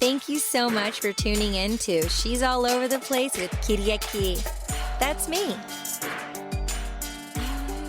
Thank you so much for tuning in to She's All Over the Place with Katie Chonacas. That's me.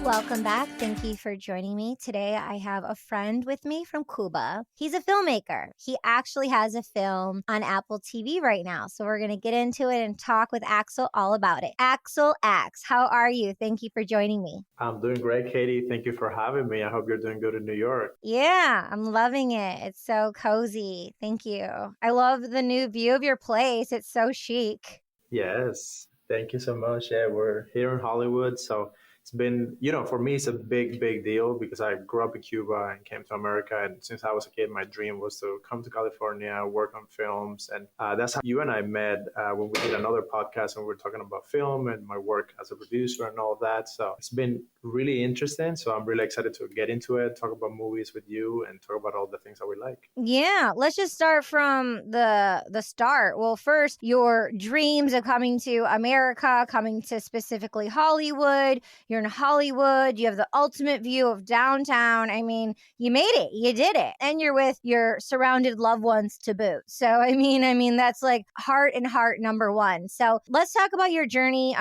Welcome back. Thank you for joining me. Today, I have a friend with me from Cuba. He's a filmmaker. He actually has a film on Apple TV right now. So we're going to get into it and talk with Axel all about it. Axel Axe, how are you? Thank you for joining me. I'm doing great, Katie. Thank you for having me. I hope you're doing good in New York. Yeah, I'm loving it. It's so cozy. Thank you. I love the new view of your place. It's so chic. Yes, thank you so much. Yeah, we're here in Hollywood. So it's been, for me, it's a big, big deal because I grew up in Cuba and came to America. And since I was a kid, my dream was to come to California, work on films. And that's how you and I met when we did another podcast and we were talking about film and my work as a producer and all of that. So it's been really interesting. So I'm really excited to get into it, talk about movies with you and talk about all the things that we like. Yeah, let's just start from the start. Well, first, your dreams of coming to America, coming to specifically Hollywood. You're in Hollywood. You have the ultimate view of downtown. I mean, you made it. You did it. And you're with your surrounded loved ones to boot. So, I mean that's like heart and heart number one. So, let's talk about your journey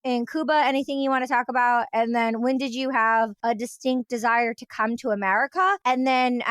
in Cuba, anything you want to talk about, and then when did you have a distinct desire to come to America? And then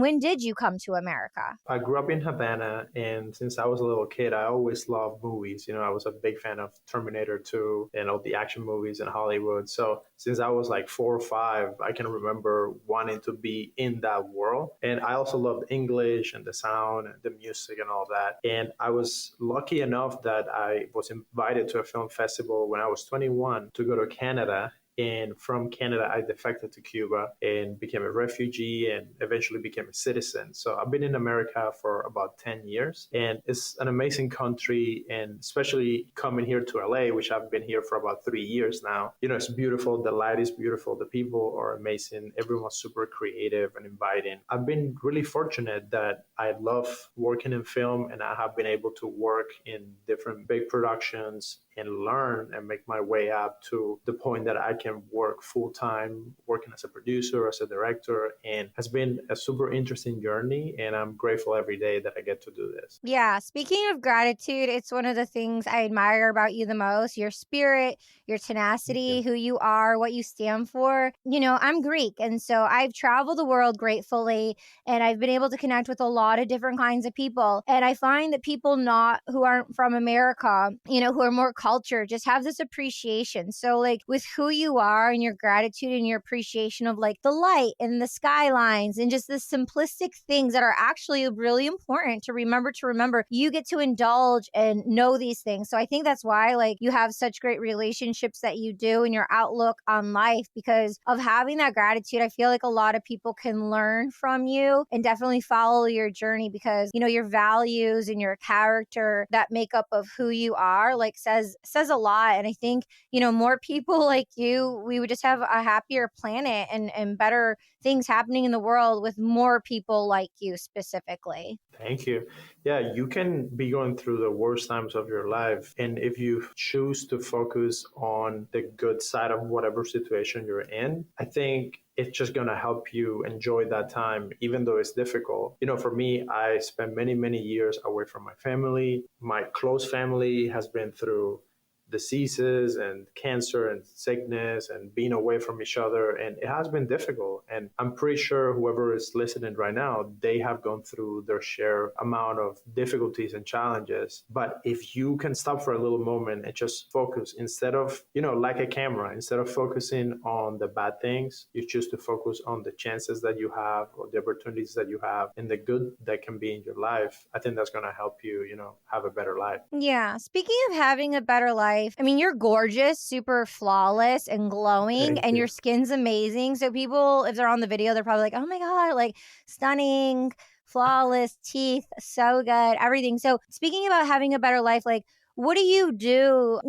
when did you come to America? I grew up in Havana, and since I was a little kid, I always loved movies. I was a big fan of Terminator 2 and all the action movies in Hollywood. So since I was like 4 or 5, I can remember wanting to be in that world. And I also loved English and the sound and the music and all that. And I was lucky enough that I was invited to a film festival when I was 21 to go to Canada. And from Canada, I defected to Cuba and became a refugee and eventually became a citizen. So I've been in America for about 10 years. And it's an amazing country. And especially coming here to LA, which I've been here for about 3 years now. It's beautiful. The light is beautiful. The people are amazing. Everyone's super creative and inviting. I've been really fortunate that I love working in film and I have been able to work in different big productions and learn and make my way up to the point that I can work full time, working as a producer, as a director, and has been a super interesting journey. And I'm grateful every day that I get to do this. Yeah. Speaking of gratitude, it's one of the things I admire about you the most, your spirit, your tenacity, who you are, what you stand for. I'm Greek. And so I've traveled the world gratefully, and I've been able to connect with a lot of different kinds of people. And I find that people who aren't from America, who are more cultured, just have this appreciation. So like with who you are and your gratitude and your appreciation of like the light and the skylines and just the simplistic things that are actually really important to remember, you get to indulge and know these things. So I think that's why like you have such great relationships that you do and your outlook on life, because of having that gratitude. I feel like a lot of people can learn from you and definitely follow your journey because, your values and your character, that makeup of who you are, like says a lot. And I think, more people like you, we would just have a happier planet and better things happening in the world with more people like you specifically. Thank you. Yeah, you can be going through the worst times of your life. And if you choose to focus on the good side of whatever situation you're in, I think it's just going to help you enjoy that time, even though it's difficult. For me, I spent many, many years away from my family. My close family has been through diseases and cancer and sickness and being away from each other. And it has been difficult. And I'm pretty sure whoever is listening right now, they have gone through their share amount of difficulties and challenges. But if you can stop for a little moment and just focus instead of, like a camera, instead of focusing on the bad things, you choose to focus on the chances that you have or the opportunities that you have and the good that can be in your life. I think that's going to help you, have a better life. Yeah. Speaking of having a better life, you're gorgeous, super flawless and glowing, and your skin's amazing. So people, if they're on the video, they're probably like, oh my God, like stunning, flawless teeth, so good, everything. So speaking about having a better life, like what do you do,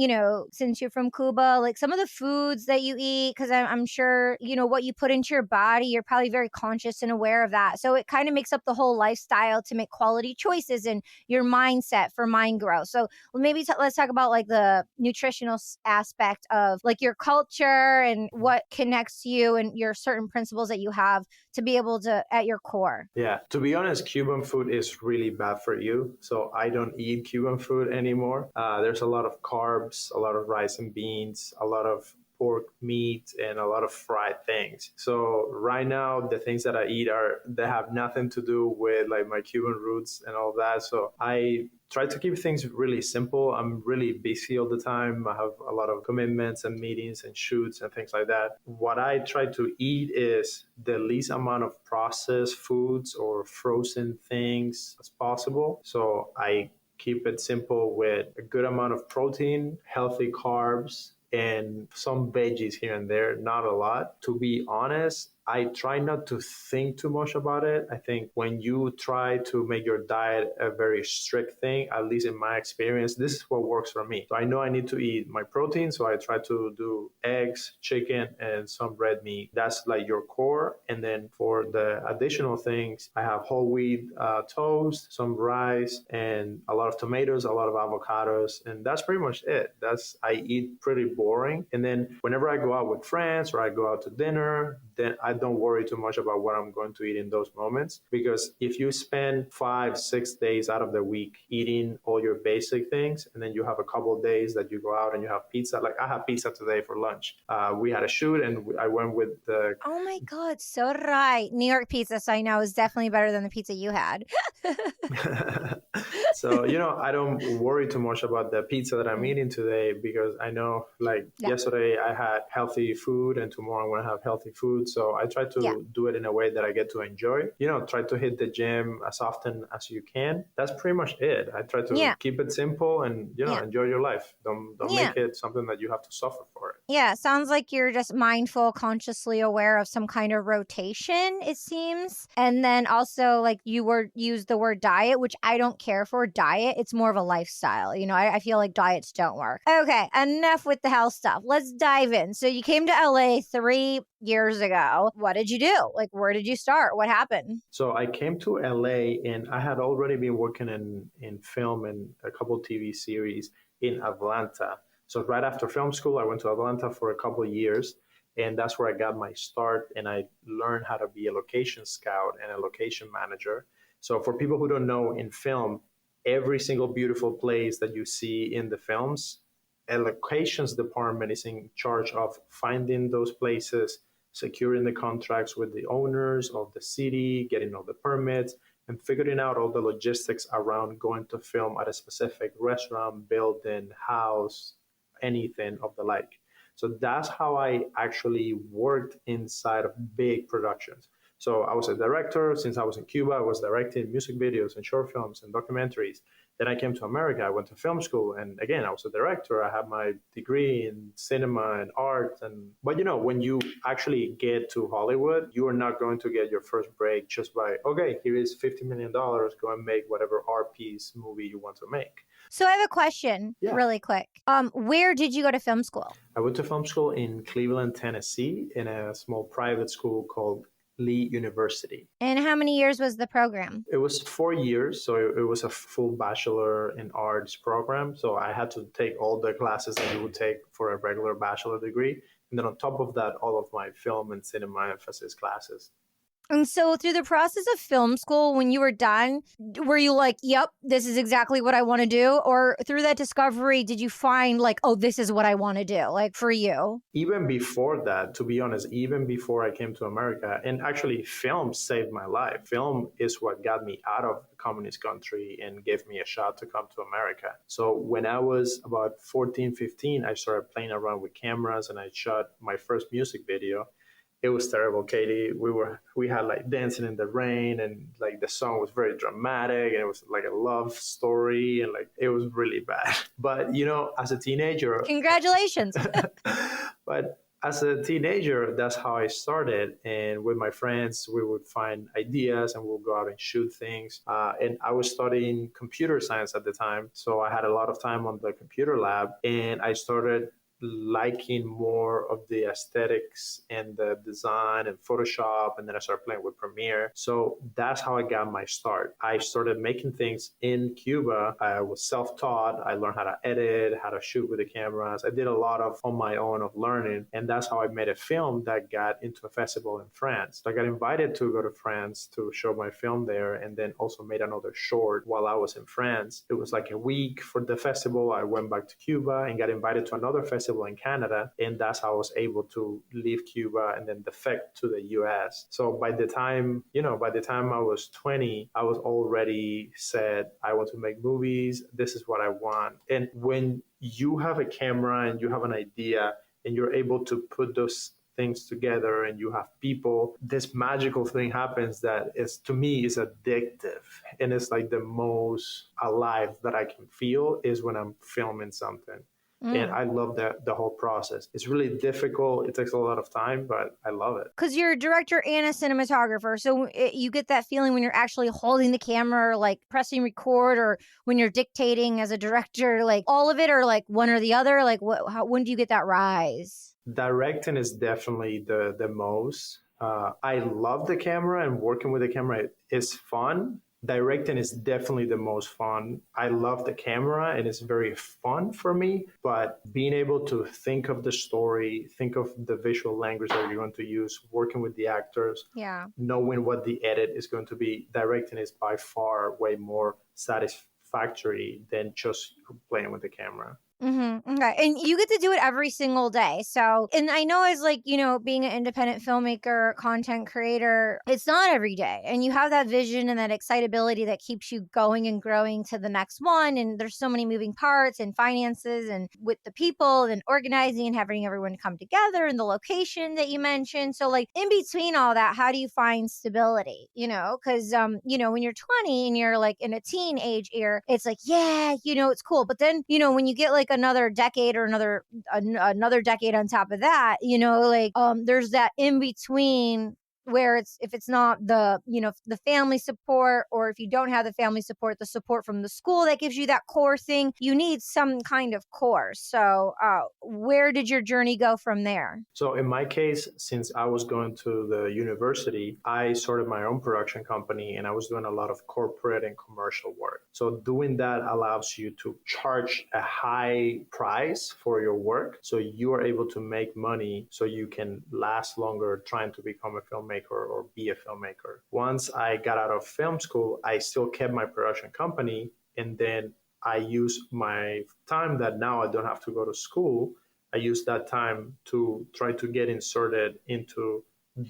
since you're from Cuba, like some of the foods that you eat? Because I'm sure, what you put into your body, you're probably very conscious and aware of that. So it kind of makes up the whole lifestyle to make quality choices and your mindset for mind growth. So maybe let's talk about like the nutritional aspect of like your culture and what connects you and your certain principles that you have to be able to at your core. Yeah, to be honest, Cuban food is really bad for you. So I don't eat Cuban food anymore. There's a lot of carbs, a lot of rice and beans, a lot of pork meat, and a lot of fried things. So right now, the things that I eat they have nothing to do with like my Cuban roots and all that. So I try to keep things really simple. I'm really busy all the time. I have a lot of commitments and meetings and shoots and things like that. What I try to eat is the least amount of processed foods or frozen things as possible. So I keep it simple with a good amount of protein, healthy carbs, and some veggies here and there, not a lot. To be honest, I try not to think too much about it. I think when you try to make your diet a very strict thing, at least in my experience, this is what works for me. So I know I need to eat my protein, so I try to do eggs, chicken, and some red meat. That's like your core. And then for the additional things, I have whole wheat toast, some rice, and a lot of tomatoes, a lot of avocados, and that's pretty much it. I eat pretty boring. And then whenever I go out with friends or I go out to dinner, then I don't worry too much about what I'm going to eat in those moments. Because if you spend 5-6 days out of the week eating all your basic things, and then you have a couple of days that you go out and you have pizza, like I had pizza today for lunch. We had a shoot and I went with the. Oh my God, so right. New York pizza, so I know, is definitely better than the pizza you had. So, I don't worry too much about the pizza that I'm eating today because I know, like, Yeah. yesterday I had healthy food and tomorrow I'm going to have healthy food. So I try to do it in a way that I get to enjoy. Try to hit the gym as often as you can. That's pretty much it. I try to keep it simple and, enjoy your life. Don't make it something that you have to suffer for it. Yeah, sounds like you're just mindful, consciously aware of some kind of rotation, it seems. And then also, like, use the word diet, which I don't care for diet. It's more of a lifestyle. I feel like diets don't work. Okay, enough with the health stuff. Let's dive in. So you came to LA 3 years ago. What did you do? Like, where did you start? What happened? So I came to LA and I had already been working in film and a couple TV series in Atlanta. So right after film school, I went to Atlanta for a couple of years, and that's where I got my start. And I learned how to be a location scout and a location manager. So for people who don't know, in film, every single beautiful place that you see in the films, a locations department is in charge of finding those places, securing the contracts with the owners of the city, getting all the permits, and figuring out all the logistics around going to film at a specific restaurant, building, house, anything of the like. So that's how I actually worked inside of big productions. So I was a director. Since I was in Cuba, I was directing music videos and short films and documentaries. Then I came to America. I went to film school, and again, I was a director. I had my degree in cinema and art. But when you actually get to Hollywood, you are not going to get your first break just by, okay, here is $50 million. Go and make whatever art piece movie you want to make. So I have a question really quick. Where did you go to film school? I went to film school in Cleveland, Tennessee, in a small private school called Lee University. And how many years was the program? It was 4 years, so it was a full bachelor in arts program. So I had to take all the classes that you would take for a regular bachelor degree. And then on top of that, all of my film and cinema emphasis classes. And so through the process of film school, when you were done, were you like, yep, this is exactly what I want to do? Or through that discovery, did you find like, oh, this is what I want to do, like for you? Even before that, to be honest, even before I came to America, and actually film saved my life. Film is what got me out of the communist country and gave me a shot to come to America. So when I was about 14, 15, I started playing around with cameras and I shot my first music video. It was terrible, Katie. We had like dancing in the rain, and like the song was very dramatic, and it was like a love story, and like it was really bad. But as a teenager, congratulations. But As a teenager, that's how I started. And with my friends, we would find ideas and we'll go out and shoot things. And I was studying computer science at the time. So I had a lot of time on the computer lab and I started liking more of the aesthetics and the design and Photoshop. And then I started playing with Premiere. So that's how I got my start. I started making things in Cuba. I was self-taught. I learned how to edit, how to shoot with the cameras. I did a lot of on my own of learning. And that's how I made a film that got into a festival in France. So I got invited to go to France to show my film there and then also made another short while I was in France. It was like a week for the festival. I went back to Cuba and got invited to another festival in Canada, and that's how I was able to leave Cuba and then defect to the US. So by the time I was 20, I was already said, I want to make movies. This is what I want. And when you have a camera and you have an idea and you're able to put those things together and you have people, this magical thing happens that is, to me, is addictive. And it's like the most alive that I can feel is when I'm filming something. And I love the whole process. It's really difficult. It takes a lot of time, but I love it. Because you're a director and a cinematographer. So you get that feeling when you're actually holding the camera or like pressing record, or when you're dictating as a director, like all of it, or like one or the other. Like when do you get that rise? Directing is definitely the most. I love the camera and working with the camera is fun. Directing is definitely the most fun. I love the camera and it's very fun for me, but being able to think of the story, think of the visual language that you're going to use, working with the actors, knowing what the edit is going to be, directing is by far way more satisfactory than just playing with the camera. Okay. And you get to do it every single day. So, and I know as like, being an independent filmmaker, content creator, it's not every day. And you have that vision and that excitability that keeps you going and growing to the next one. And there's so many moving parts and finances and with the people and organizing and having everyone come together and the location that you mentioned. So like in between all that, how do you find stability? Because, when you're 20 and you're like in a teenage year, it's like, yeah, it's cool. But then, when you get like another decade or another decade on top of that, there's that in between where if it's not the family support, or if you don't have the family support, the support from the school that gives you that core thing, you need some kind of core. So where did your journey go from there? So in my case, since I was going to the university, I started my own production company and I was doing a lot of corporate and commercial work. So doing that allows you to charge a high price for your work. So you are able to make money so you can last longer trying to become a filmmaker or be a filmmaker. Once I got out of film school, I still kept my production company, and then I used my time that now I don't have to go to school. I used that time to try to get inserted into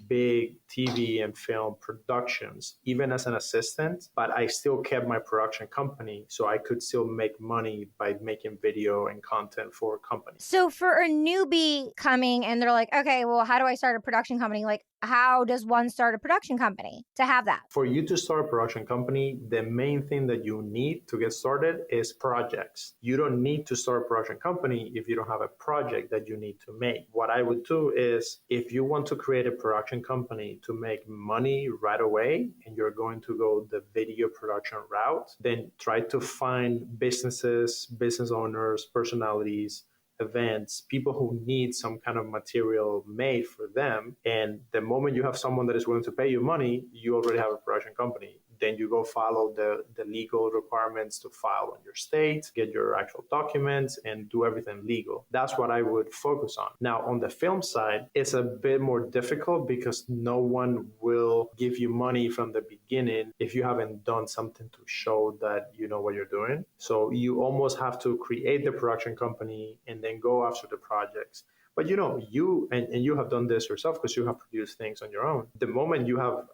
big TV and film productions, even as an assistant, but I still kept my production company so I could still make money by making video and content for companies. So for a newbie coming and they're like, okay, well, how do I start a production company? Like, how does one start a production company to have that? For you to start a production company, the main thing that you need to get started is projects. You don't need to start a production company if you don't have a project that you need to make. What I would do is, if you want to create a production company to make money right away and you're going to go the video production route, then try to find businesses, business owners, personalities, events, people who need some kind of material made for them. And the moment you have someone that is willing to pay you money, you already have a production company. Then you go follow the legal requirements to file in your state, get your actual documents, and do everything legal. That's what I would focus on. Now, on the film side, it's a bit more difficult because no one will give you money from the beginning if you haven't done something to show that you know what you're doing. So you almost have to create the production company and then go after the projects. But you have done this yourself because you have produced things on your own. The moment you have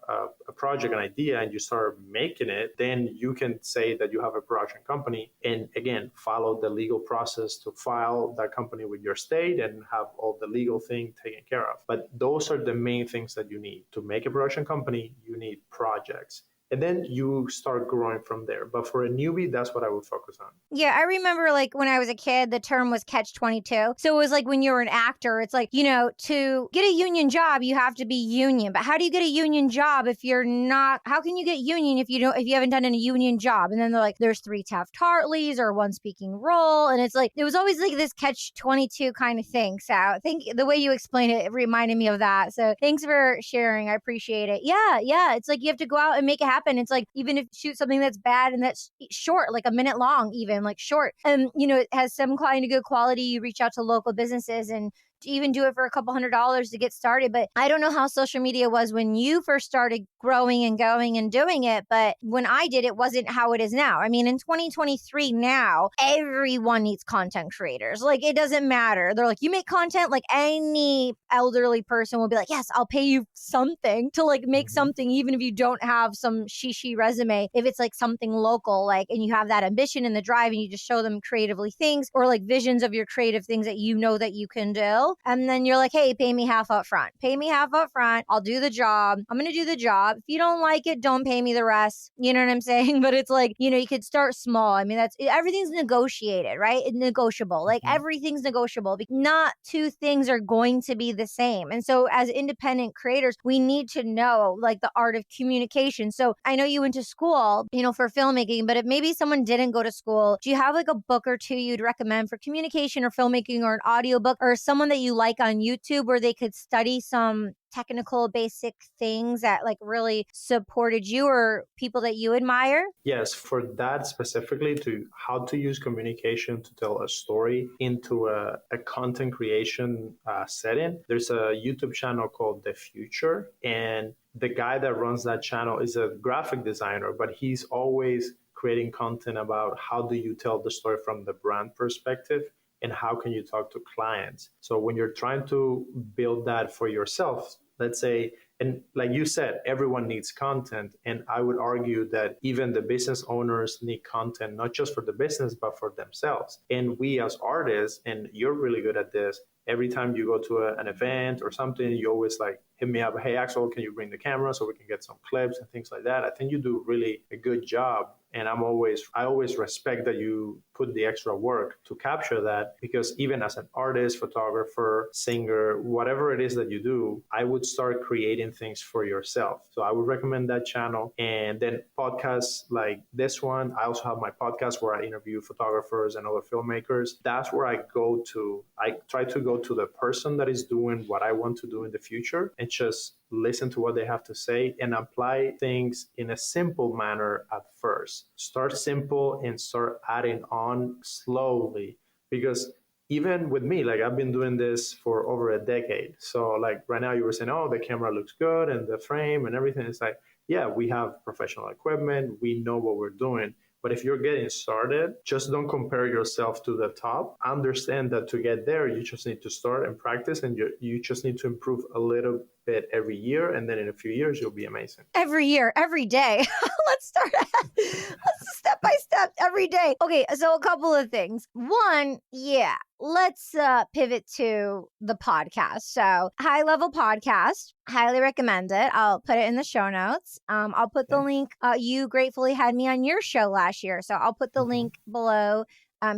a project, an idea, and you start making it, then you can say that you have a production company and again, follow the legal process to file that company with your state and have all the legal thing taken care of. But those are the main things that you need. To make a production company, you need projects. and then you start growing from there. But for a newbie, that's what I would focus on. Yeah, I remember like when I was a kid, the term was catch 22. So it was like when you're an actor, it's like, to get a union job, you have to be union. But how do you get a union job if you're not, how can you get union if you haven't done a union job? And then they're like, there's 3 Taft-Hartleys or 1 speaking role. And it's like, it was always like this catch 22 kind of thing. So I think the way you explained it reminded me of that. So thanks for sharing. I appreciate it. Yeah. It's like you have to go out and make it happen. It's like, even if shoot something that's bad and that's short, like a minute long, even like short, and it has some kind of good quality, you reach out to local businesses and even do it for a couple $100s to get started. But I don't know how social media was when you first started growing and going and doing it. But when I did, it wasn't how it is now. I mean, in 2023 now, everyone needs content creators. Like, it doesn't matter. They're like, you make content, like any elderly person will be like, yes, I'll pay you something to like make something, even if you don't have some shishi resume. If it's like something local, like, and you have that ambition and the drive and you just show them creatively things or like visions of your creative things that that you can do. And then you're like, hey, pay me half up front. Pay me half up front. I'll do the job. I'm going to do the job. If you don't like it, don't pay me the rest. You know what I'm saying? But it's like, you could start small. I mean, everything's negotiated, right? It's negotiable. Like everything's negotiable. Not 2 things are going to be the same. And so as independent creators, we need to know like the art of communication. So I know you went to school, for filmmaking, but if maybe someone didn't go to school, do you have like a book or 2 you'd recommend for communication or filmmaking, or an audiobook, or someone that you like on YouTube where they could study some technical basic things that like really supported you or people that you admire? Yes, for that specifically, to how to use communication to tell a story into a content creation setting, there's a YouTube channel called The Future, and the guy that runs that channel is a graphic designer, but he's always creating content about how do you tell the story from the brand perspective and how can you talk to clients. So when you're trying to build that for yourself, let's say, and like you said, everyone needs content. And I would argue that even the business owners need content, not just for the business, but for themselves. And we as artists, and you're really good at this, every time you go to an event or something, you always like hit me up, hey, Axel, can you bring the camera so we can get some clips and things like that? I think you do really a good job. And I always respect that you put the extra work to capture that, because even as an artist, photographer, singer, whatever it is that you do, I would start creating things for yourself. So I would recommend that channel. And then podcasts like this one. I also have my podcast where I interview photographers and other filmmakers. That's where I go to. I try to go to the person that is doing what I want to do in the future and just listen to what they have to say and apply things in a simple manner at first. Start simple and start adding on slowly, because even with me, like I've been doing this for over a decade. So like right now you were saying, oh, the camera looks good and the frame and everything. It's like, yeah, we have professional equipment. We know what we're doing. But if you're getting started, just don't compare yourself to the top. Understand that to get there, you just need to start and practice, and you just need to improve a little bit every year. And then in a few years, you'll be amazing. Every year, every day. Let's start. Let's step by step every day. Okay, so a couple of things. One, let's pivot to the podcast. So High Level Podcast, highly recommend it. I'll put it in the show notes. I'll put the link. You gratefully had me on your show last year, so I'll put the link below.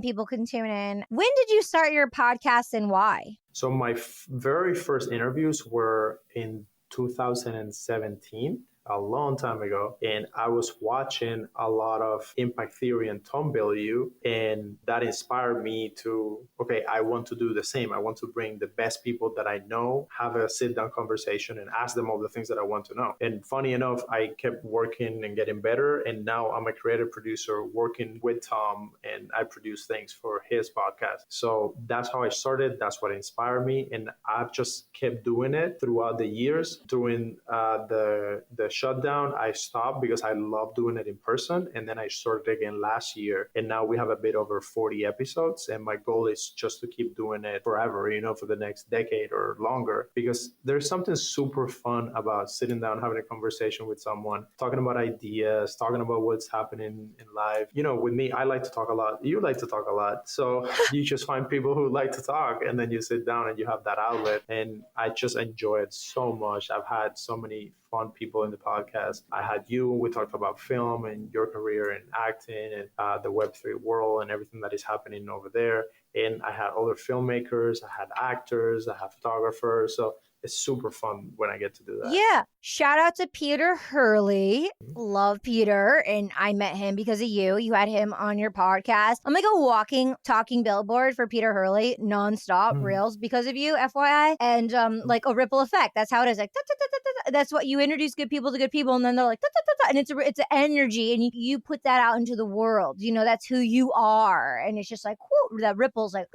People can tune in. When did you start your podcast and why? So my very first interviews were in 2017. A long time ago, and I was watching a lot of Impact Theory and Tom Bilyeu, and that inspired me to, okay, I want to do the same. I want to bring the best people that I know, have a sit-down conversation and ask them all the things that I want to know. And funny enough, I kept working and getting better, and now I'm a creative producer working with Tom, and I produce things for his podcast. So that's how I started. That's what inspired me, and I've just kept doing it throughout the years. During the shutdown, I stopped because I love doing it in person, and then I started again last year, and now we have a bit over 40 episodes, and my goal is just to keep doing it forever, for the next decade or longer, because there's something super fun about sitting down, having a conversation with someone, talking about ideas, talking about what's happening in life. With me, I like to talk a lot. You like to talk a lot. So you just find people who like to talk, and then you sit down and you have that outlet, and I just enjoy it so much. I've had so many fun people in the podcast. I had you. We talked about film and your career in acting and the Web3 world and everything that is happening over there. And I had other filmmakers, I had actors, I had photographers. So it's super fun when I get to do that. Yeah. Shout out to Peter Hurley. Love Peter. And I met him because of you. You had him on your podcast. I'm like a walking, talking billboard for Peter Hurley, nonstop reels because of you, FYI. And like a ripple effect. That's how it is. Like, da, da, da, da, da. That's what you introduce good people to good people. And then they're like, da, da, da, da. And it's an energy. And you put that out into the world. You know, that's who you are. And it's just like, whoo, that ripple's like,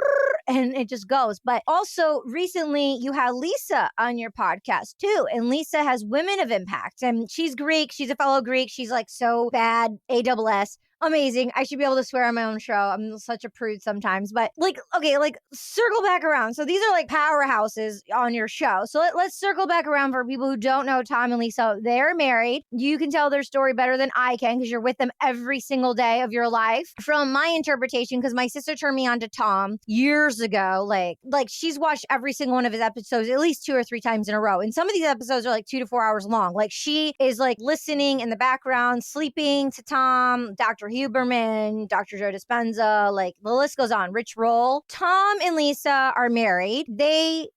and it just goes. But also recently you had Lisa on your podcast too. And Lisa has Women of Impact and she's Greek. She's a fellow Greek. She's like so bad, ASS. Amazing. I should be able to swear on my own show. I'm such a prude sometimes, but like, okay, like circle back around. So these are like powerhouses on your show. So let's circle back around for people who don't know Tom and Lisa. They're married. You can tell their story better than I can because you're with them every single day of your life. From my interpretation, because my sister turned me on to Tom years ago, like she's watched every single one of his episodes at least 2 or 3 times in a row. And some of these episodes are like 2 to 4 hours long. Like she is like listening in the background, sleeping to Tom, Dr. Huberman, Dr. Joe Dispenza, like the list goes on. Rich Roll. Tom and Lisa are married. They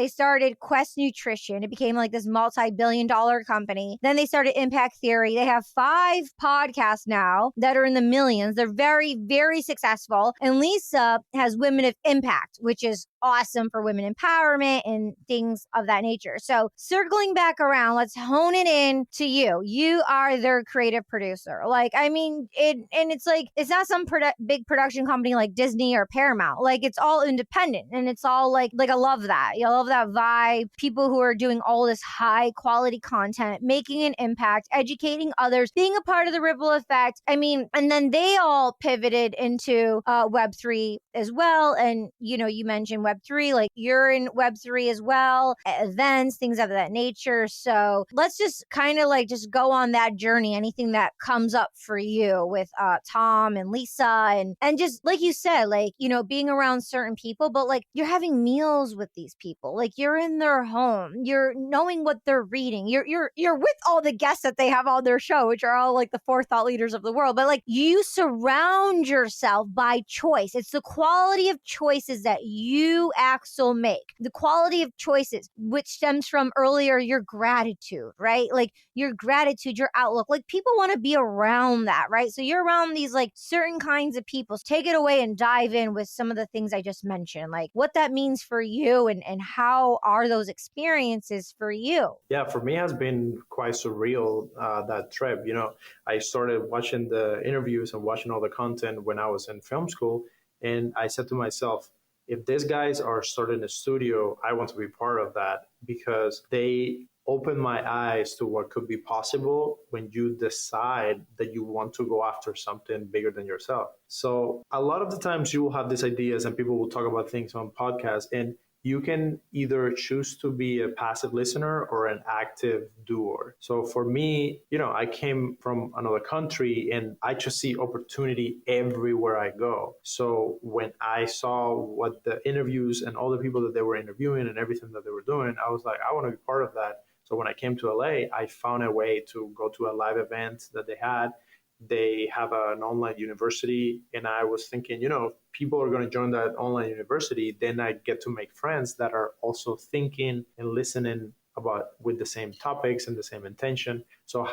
started Quest Nutrition. It became like this multi-billion-dollar company. Then they started Impact Theory. They have 5 podcasts now that are in the millions. They're very, very successful. And Lisa has Women of Impact, which is awesome for women empowerment and things of that nature. So circling back around, let's hone it in to you. You are their creative producer. Like, I mean, it's like, it's not some big production company like Disney or Paramount. Like it's all independent and it's all like I love that. You love that vibe. People who are doing all this high quality content, making an impact, educating others, being a part of the ripple effect. I mean, and then they all pivoted into Web3 as well. And, you know, you mentioned Web3, like you're in Web3 as well, events, things of that nature. So let's just kind of like just go on that journey. Anything that comes up for you with Tom and Lisa and just like you said, like, you know, being around certain people, but like you're having meals with these people, like you're in their home, you're knowing what they're reading, you're with all the guests that they have on their show, which are all like the 4 thought leaders of the world. But like you surround yourself by choice. It's the quality of choices that you, Axel, make. The quality of choices, which stems from earlier your gratitude, right? Like your gratitude, your outlook. Like people want to be around that, right? So you're around these like certain kinds of people. Take it away and dive in with some of the things I just mentioned, like what that means for you and how are those experiences for you? Yeah, for me, it has been quite surreal, that trip. You know, I started watching the interviews and watching all the content when I was in film school. And I said to myself, if these guys are starting a studio, I want to be part of that because they open my eyes to what could be possible when you decide that you want to go after something bigger than yourself. So a lot of the times you will have these ideas and people will talk about things on podcasts, and you can either choose to be a passive listener or an active doer. So for me, you know, I came from another country and I just see opportunity everywhere I go. So when I saw what the interviews and all the people that they were interviewing and everything that they were doing, I was like, I want to be part of that. So when I came to LA, I found a way to go to a live event that they had. They have an online university, and I was thinking, you know, if people are going to join that online university, then I get to make friends that are also thinking and listening about with the same topics and the same intention. So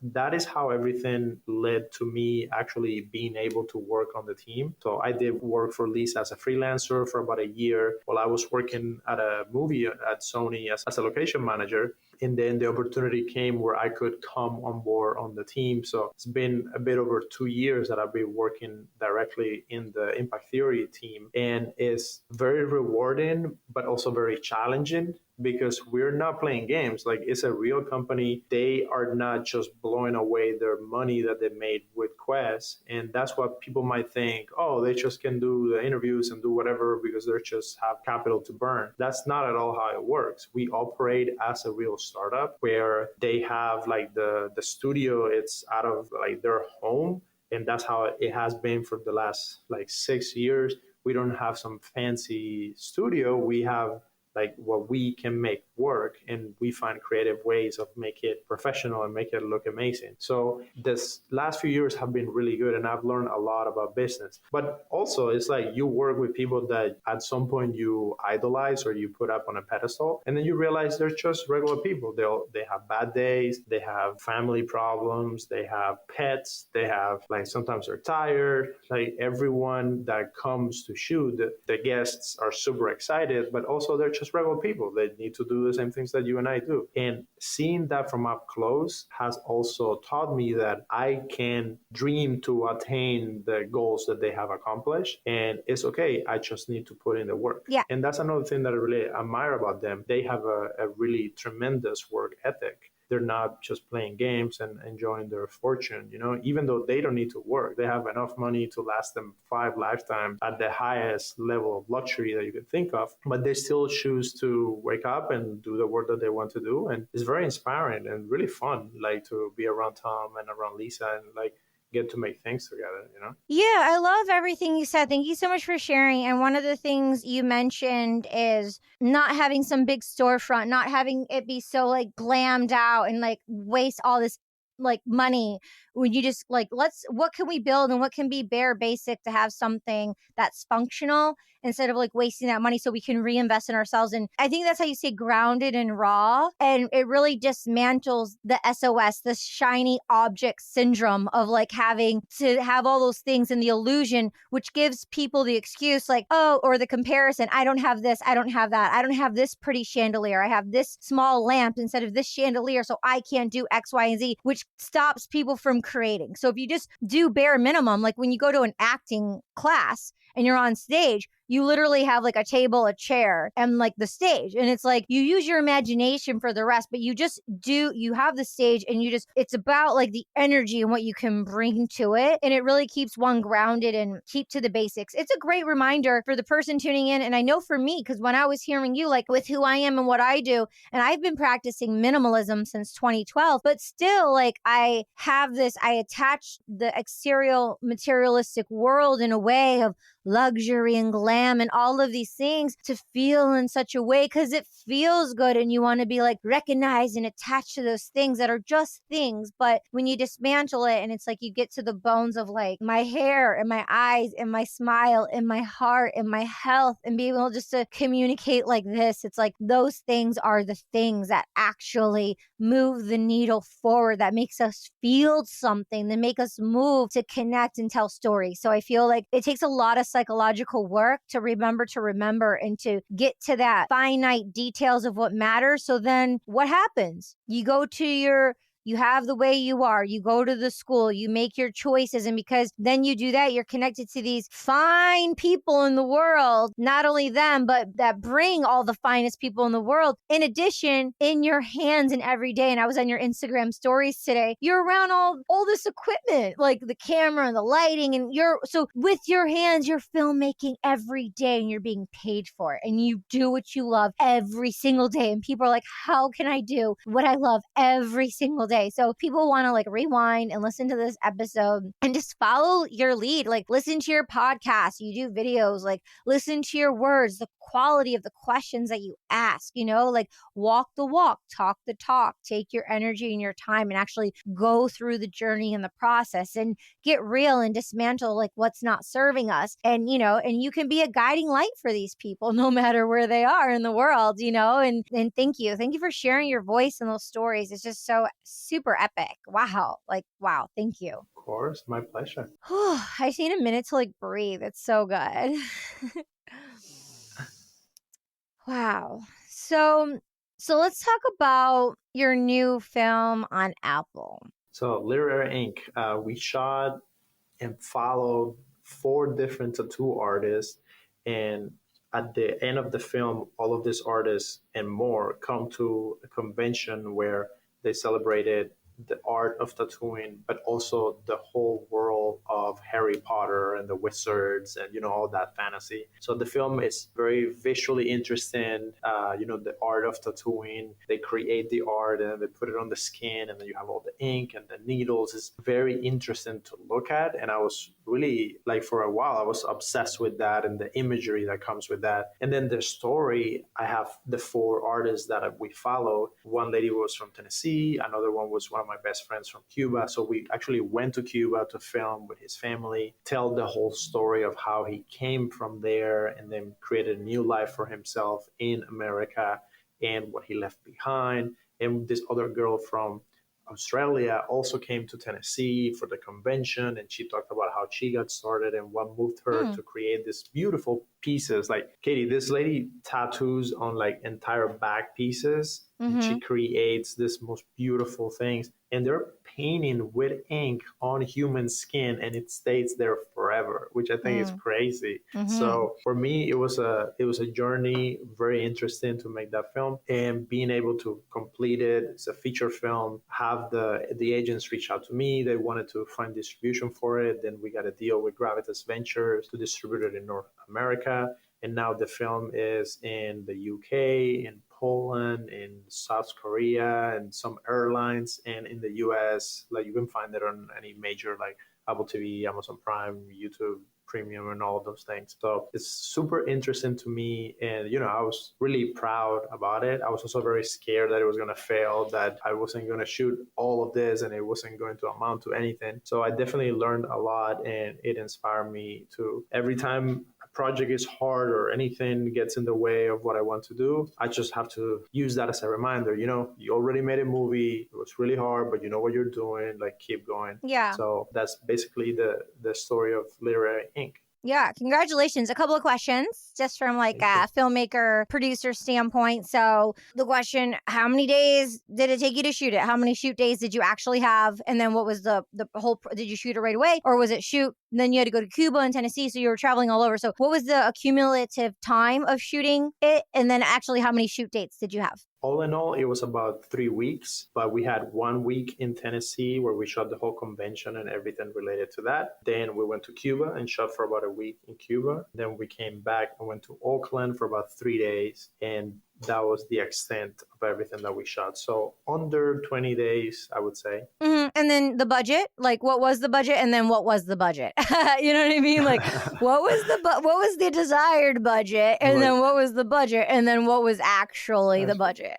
that is how everything led to me actually being able to work on the team. So I did work for Lisa as a freelancer for about a year while I was working at a movie at Sony as a location manager. And then the opportunity came where I could come on board on the team. So it's been a bit over 2 years that I've been working directly in the Impact Theory team. And it's very rewarding, but also very challenging because we're not playing games. Like it's a real company. They are not just blowing away their money that they made with Quest. And that's what people might think, oh, they just can do the interviews and do whatever because they just have capital to burn. That's not at all how it works. We operate as a real startup where they have like the studio, it's out of like their home. And that's how it has been for the last like 6 years. We don't have some fancy studio. We have like what we can make work, and we find creative ways of make it professional and make it look amazing. So this last few years have been really good, and I've learned a lot about business. But also, it's like you work with people that at some point you idolize or you put up on a pedestal, and then you realize they're just regular people. They have bad days, they have family problems, they have pets, they have like sometimes they're tired. Like everyone that comes to shoot, the guests are super excited, but also they're just regular people. They need to do the same things that you and I do. And seeing that from up close has also taught me that I can dream to attain the goals that they have accomplished. And it's okay. I just need to put in the work. Yeah. And that's another thing that I really admire about them. They have a really tremendous work ethic. They're not just playing games and enjoying their fortune, even though they don't need to work. They have enough money to last them 5 lifetimes at the highest level of luxury that you can think of, but they still choose to wake up and do the work that they want to do. And it's very inspiring and really fun, like to be around Tom and around Lisa and like get to make things together. Yeah, I love everything you said. Thank you so much for sharing. And one of the things you mentioned is not having some big storefront, not having it be so like glammed out and like waste all this like money when you just like, what can we build and what can be bare basic to have something that's functional instead of like wasting that money so we can reinvest in ourselves. And I think that's how you say grounded and raw. And it really dismantles the SOS, the shiny object syndrome of like having to have all those things and the illusion, which gives people the excuse like, oh, or the comparison. I don't have this. I don't have that. I don't have this pretty chandelier. I have this small lamp instead of this chandelier. So I can't do X, Y, and Z, which stops people from creating. So if you just do bare minimum, like when you go to an acting class and you're on stage, you literally have like a table, a chair, and like the stage. And it's like you use your imagination for the rest, but you have the stage and it's about like the energy and what you can bring to it. And it really keeps one grounded and keep to the basics. It's a great reminder for the person tuning in. And I know for me, because when I was hearing you, like with who I am and what I do, and I've been practicing minimalism since 2012, but still like I attach the exterior materialistic world in a way of luxury and glam and all of these things to feel in such a way because it feels good and you want to be like recognized and attached to those things that are just things. But when you dismantle it and it's like you get to the bones of like my hair and my eyes and my smile and my heart and my health and being able just to communicate like this, it's like those things are the things that actually move the needle forward, that makes us feel something, that make us move to connect and tell stories. So I feel like it takes a lot of psychological work to remember and to get to that finite details of what matters. So then what happens? You have the way you are, you go to the school, you make your choices. And because then you do that, you're connected to these fine people in the world, not only them, but that bring all the finest people in the world. In addition, in your hands and every day. And I was on your Instagram stories today, you're around all this equipment, like the camera and the lighting. And so with your hands, you're filmmaking every day and you're being paid for it. And you do what you love every single day. And people are like, how can I do what I love every single day? So people want to like rewind and listen to this episode and just follow your lead. Like listen to your podcast, you do videos, like listen to your words, the quality of the questions that you ask, like walk the walk, talk the talk, take your energy and your time and actually go through the journey and the process and get real and dismantle like what's not serving us. And, and you can be a guiding light for these people no matter where they are in the world, and thank you. Thank you for sharing your voice and those stories. It's just so super epic. Wow. Like, wow. Thank you. Of course. My pleasure. I just need a minute to like breathe. It's so good. Wow. So let's talk about your new film on Apple. So Literary Inc. We shot and followed 4 different tattoo artists, and at the end of the film, all of these artists and more come to a convention where they celebrated the art of tattooing, but also the whole world of Harry Potter and the wizards and, all that fantasy. So the film is very visually interesting. The art of tattooing, they create the art and they put it on the skin, and then you have all the ink and the needles. It's very interesting to look at. And I was really, like, for a while, I was obsessed with that and the imagery that comes with that. And then the story, I have the 4 artists that we follow. One lady was from Tennessee, another one was one of my best friends from Cuba. So we actually went to Cuba to film with his family, tell the whole story of how he came from there and then created a new life for himself in America and what he left behind. And this other girl from Australia also came to Tennessee for the convention, and she talked about how she got started and what moved her to create these beautiful pieces. Like, Katie, this lady tattoos on like entire back pieces, and she creates this most beautiful things, and they're painting with ink on human skin, and it stays there forever, which I think is crazy. So for me, it was a journey, very interesting to make that film, and being able to complete it. It's a feature film. Have the agents reach out to me. They wanted to find distribution for it. Then we got a deal with Gravitas Ventures to distribute it in North America. And now the film is in the UK, in Poland, in South Korea, and some airlines, and in the US. Like, you can find it on any major, like Apple TV, Amazon Prime, YouTube Premium, and all of those things. So it's super interesting to me. And, I was really proud about it. I was also very scared that it was going to fail, that I wasn't going to shoot all of this and it wasn't going to amount to anything. So I definitely learned a lot, and it inspired me to, every time project is hard or anything gets in the way of what I want to do, I just have to use that as a reminder. You already made a movie. It was really hard, but you know what you're doing. Like, keep going. Yeah. So that's basically the story of Literary Ink. Yeah, congratulations. A couple of questions just from like a filmmaker, producer standpoint. So the question, how many days did it take you to shoot it? How many shoot days did you actually have? And then what was the whole, did you shoot it right away? Or was it shoot, then you had to go to Cuba and Tennessee, so you were traveling all over. So what was the accumulative time of shooting it? And then actually, how many shoot dates did you have? All in all, it was about 3 weeks, but we had 1 week in Tennessee where we shot the whole convention and everything related to that. Then we went to Cuba and shot for about a week in Cuba. Then we came back and went to Oakland for about 3 days. And that was the extent of everything that we shot. So under 20 days, I would say. And then the budget, like what was the budget? And then what was the budget? You know what I mean? Like what was the desired budget? And then what was the budget? And then what was actually the budget?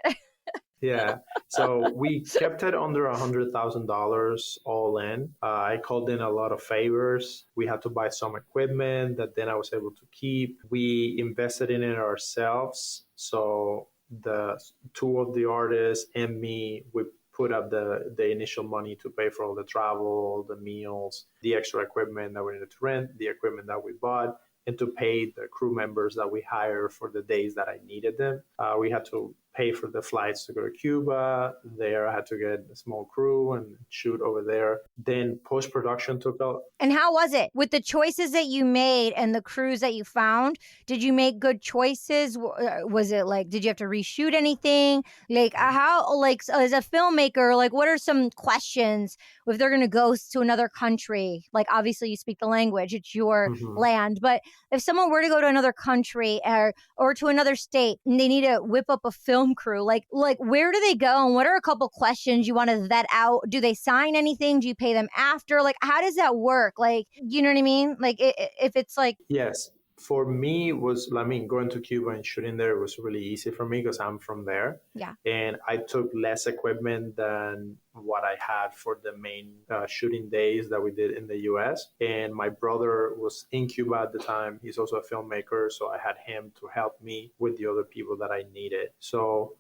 Yeah. So we kept it under $100,000 all in. I called in a lot of favors. We had to buy some equipment that then I was able to keep. We invested in it ourselves. So the 2 of the artists and me, we put up the initial money to pay for all the travel, the meals, the extra equipment that we needed to rent, the equipment that we bought, and to pay the crew members that we hire for the days that I needed them. We had to pay for the flights to go to Cuba. There, I had to get a small crew and shoot over there. Then post-production took a... And how was it? With the choices that you made and the crews that you found, did you make good choices? Was it like, did you have to reshoot anything? Like how, like as a filmmaker, like what are some questions if they're going to go to another country? Like obviously you speak the language, it's your land. But if someone were to go to another country or to another state and they need to whip up a film crew, like where do they go, and what are a couple questions you want to vet out? Do they sign anything? Do you pay them after? Like how does that work? Like, you know what I mean? Like if it's like... Yes. For me, going to Cuba and shooting there was really easy for me because I'm from there. Yeah. And I took less equipment than what I had for the main shooting days that we did in the US. And my brother was in Cuba at the time. He's also a filmmaker. So I had him to help me with the other people that I needed. So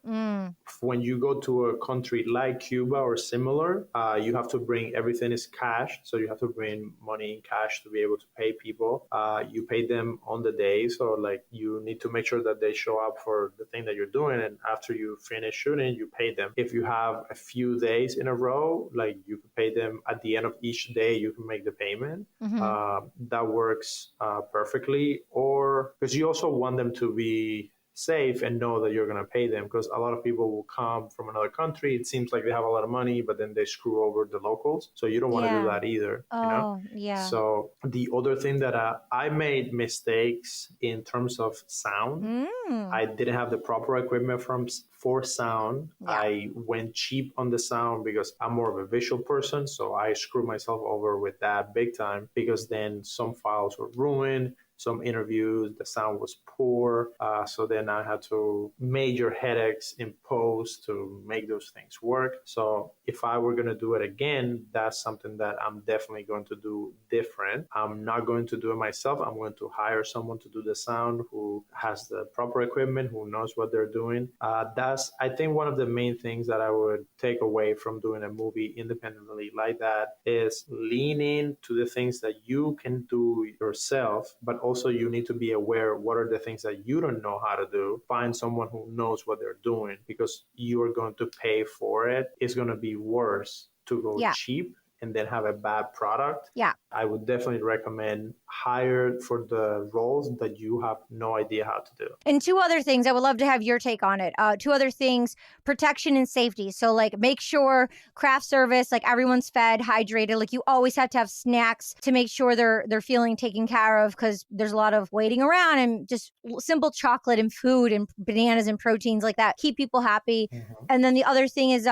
when you go to a country like Cuba or similar, you have to bring everything is cash. So you have to bring money in cash to be able to pay people. You pay them on the day. So like you need to make sure that they show up for the thing that you're doing. And after you finish shooting, you pay them. If you have a few days in a row, like you can pay them at the end of each day, you can make the payment. That works perfectly. Or because you also want them to be safe and know that you're going to pay them, because a lot of people will come from another country. It seems like they have a lot of money, but then they screw over the locals. So you don't want to do Yeah. that either, you know? Oh, yeah. So the other thing that I made mistakes in terms of sound. Mm. I didn't have the proper equipment for sound. Yeah. I went cheap on the sound because I'm more of a visual person. So I screwed myself over with that big time, because then some files were ruined. Some interviews, the sound was poor. So then I had to major headaches in post to make those things work. So if I were going to do it again, that's something that I'm definitely going to do different. I'm not going to do it myself. I'm going to hire someone to do the sound who has the proper equipment, who knows what they're doing. That's, I think, one of the main things that I would take away from doing a movie independently like that is lean into the things that you can do yourself, but also you need to be aware what are the things that you don't know how to do. Find someone who knows what they're doing, because you are going to pay for it. It's going to be worse to go Yeah. cheap and then have a bad product. Yeah. I would definitely recommend hire for the roles that you have no idea how to do. And two other things, I would love to have your take on it. Two other things, protection and safety. So like make sure craft service, like everyone's fed, hydrated. Like you always have to have snacks to make sure they're feeling taken care of, because there's a lot of waiting around, and just simple chocolate and food and bananas and proteins like that keep people happy. Mm-hmm. And then the other thing is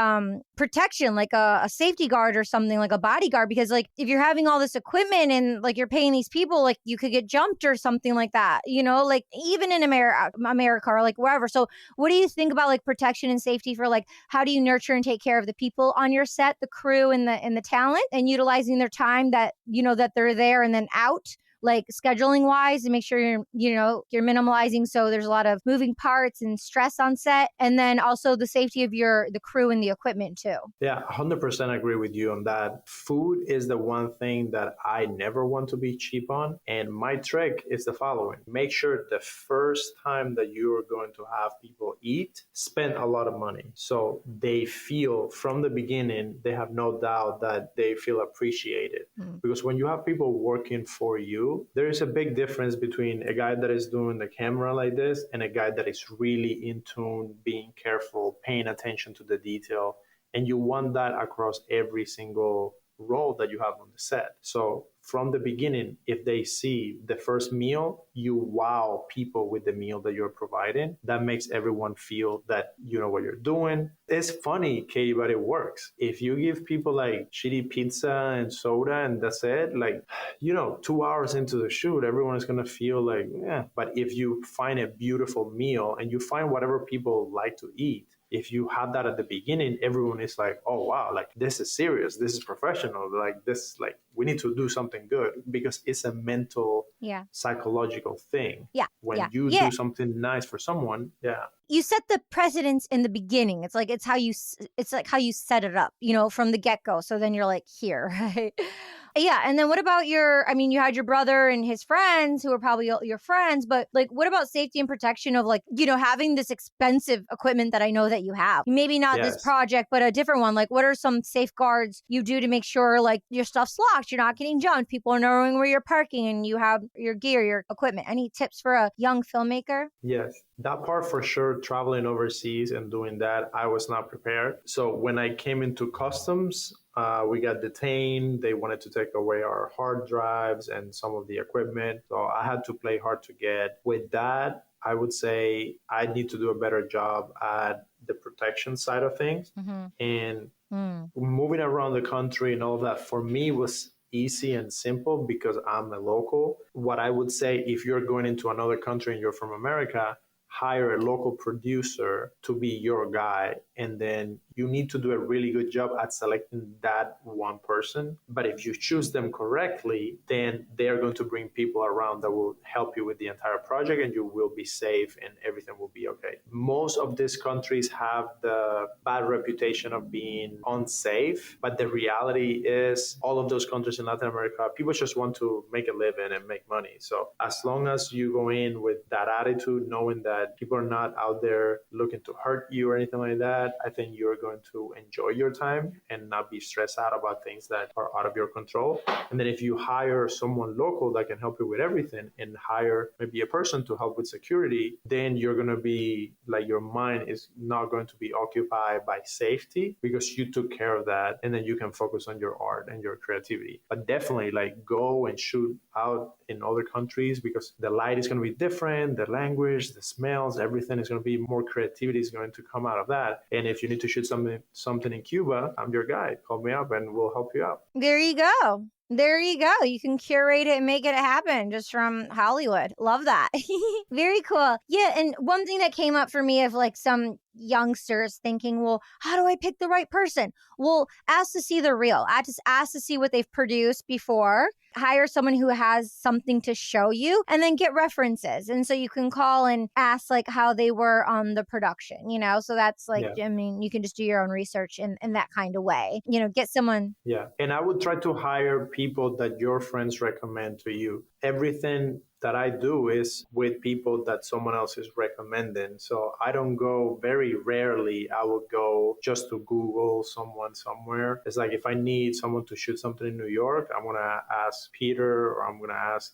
protection, like a safety guard or something, like a bodyguard, because like if you're having all this equipment and like you're paying these people, like you could get jumped or something like that, you know, like even in America or like wherever. So what do you think about like protection and safety for like, how do you nurture and take care of the people on your set, the crew and the talent, and utilizing their time that, you know, that they're there and then out, like scheduling wise, and make sure you're minimalizing, so there's a lot of moving parts and stress on set, and then also the safety of the crew and the equipment too. Yeah, 100% agree with you on that. Food is the one thing that I never want to be cheap on. And my trick is the following: make sure the first time that you're going to have people eat, spend a lot of money. So they feel from the beginning, they have no doubt that they feel appreciated. Because when you have people working for you, there is a big difference between a guy that is doing the camera like this and a guy that is really in tune, being careful, paying attention to the detail. And you want that across every single role that you have on the set. So from the beginning, if they see the first meal, you wow people with the meal that you're providing. That makes everyone feel that you know what you're doing. It's funny, Katie, but it works. If you give people like shitty pizza and soda and that's it, like, 2 hours into the shoot, everyone is going to feel like, yeah. But if you find a beautiful meal and you find whatever people like to eat, if you have that at the beginning, everyone is like, oh, wow, like this is serious. This is professional. Like this, like we need to do something good, because it's a mental, psychological thing. Yeah. When you do something nice for someone, you set the precedence in the beginning. It's like how you set it up, from the get-go. So then you're like, here, right? Yeah. And then what about you had your brother and his friends who are probably your friends, but like, what about safety and protection of like, having this expensive equipment that I know that you have? Maybe not this project, but a different one. Like, what are some safeguards you do to make sure like your stuff's locked, you're not getting jumped, people are knowing where you're parking, and you have your gear, your equipment? Any tips for a young filmmaker? Yes, that part for sure. Traveling overseas and doing that, I was not prepared. So when I came into customs, we got detained. They wanted to take away our hard drives and some of the equipment. So I had to play hard to get. With that, I would say I need to do a better job at the protection side of things. And moving around the country and all of that, for me, was easy and simple because I'm a local. What I would say, if you're going into another country and you're from America, hire a local producer to be your guy. And then you need to do a really good job at selecting that one person. But if you choose them correctly, then they are going to bring people around that will help you with the entire project, and you will be safe and everything will be okay. Most of these countries have the bad reputation of being unsafe, but the reality is all of those countries in Latin America, people just want to make a living and make money. So as long as you go in with that attitude, knowing that people are not out there looking to hurt you or anything like that, I think you're going going to enjoy your time and not be stressed out about things that are out of your control. And then if you hire someone local that can help you with everything and hire maybe a person to help with security, then you're going to be like, your mind is not going to be occupied by safety because you took care of that, and then you can focus on your art and your creativity. But definitely like go and shoot out in other countries because the light is going to be different, the language, the smells, everything is going to be more, creativity is going to come out of that. And if you need to shoot something in Cuba, I'm your guy. Call me up and we'll help you out. There you go. There you go. You can curate it and make it happen just from Hollywood. Love that. Very cool. Yeah. And one thing that came up for me of like some youngsters thinking, well, how do I pick the right person? Well, ask to see the reel. I just ask to see what they've produced before. Hire someone who has something to show you, and then get references. And so you can call and ask like how they were on the production, you know? So that's like, I mean, you can just do your own research in that kind of way, you know, get someone. Yeah. And I would try to hire people that your friends recommend to you. Everything that I do is with people that someone else is recommending. So I don't go, very rarely I would go just to Google someone somewhere. It's like if I need someone to shoot something in New York, I'm going to ask Peter, or I'm going to ask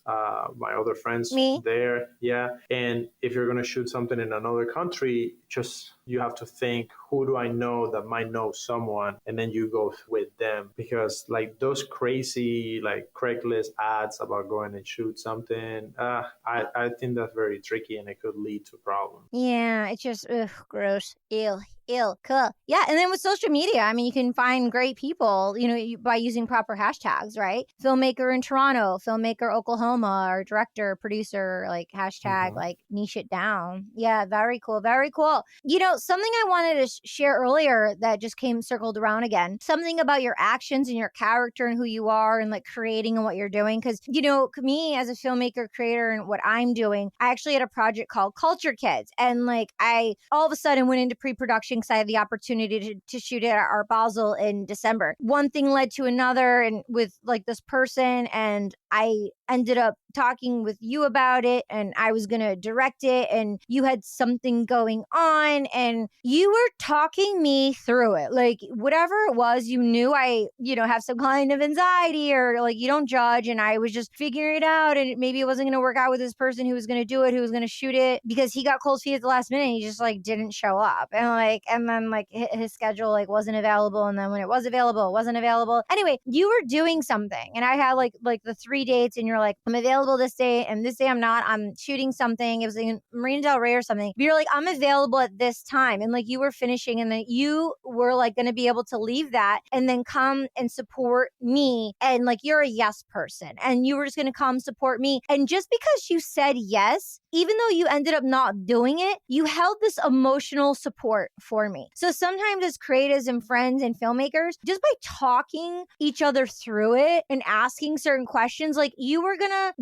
my other friends there. Yeah. And if you're going to shoot something in another country, just you have to think, who do I know that might know someone? And then you go with them, because like those crazy like Craigslist ads about going and shoot something, I think that's very tricky and it could lead to problems. Yeah, it's just gross. Ew. Cool. Yeah. And then with social media, I mean, you can find great people, you know, by using proper hashtags, right? Filmmaker in Toronto, filmmaker Oklahoma, or director, producer, like hashtag, like niche it down. Yeah. Very cool. Very cool. You know, something I wanted to share earlier that just circled around again, something about your actions and your character and who you are and like creating and what you're doing. Cause, you know, me as a filmmaker, creator, and what I'm doing, I actually had a project called Culture Kids. And like, I all of a sudden went into pre-production because I had the opportunity to shoot it at Art Basel in December. One thing led to another, and with like this person, and I ended up talking with you about it, and I was going to direct it, and you had something going on, and you were talking me through it. Like whatever it was, you knew I, you know, have some kind of anxiety, or like you don't judge, and I was just figuring it out, and maybe it wasn't going to work out with this person who was going to do it, who was going to shoot it, because he got cold feet at the last minute. He just like didn't show up, and then like his schedule like wasn't available, and then when it was available, it wasn't available. Anyway, you were doing something, and I had like the 3 dates, and you're like, I'm available this day, and this day I'm not. I'm shooting something. It was in Marina Del Rey or something. But you're like, I'm available at this time, and like you were finishing, and then you were like going to be able to leave that and then come and support me, and like you're a yes person, and you were just going to come support me. And just because you said yes, even though you ended up not doing it, you held this emotional support for me. So sometimes as creatives and friends and filmmakers, just by talking each other through it and asking certain questions, like you were gonna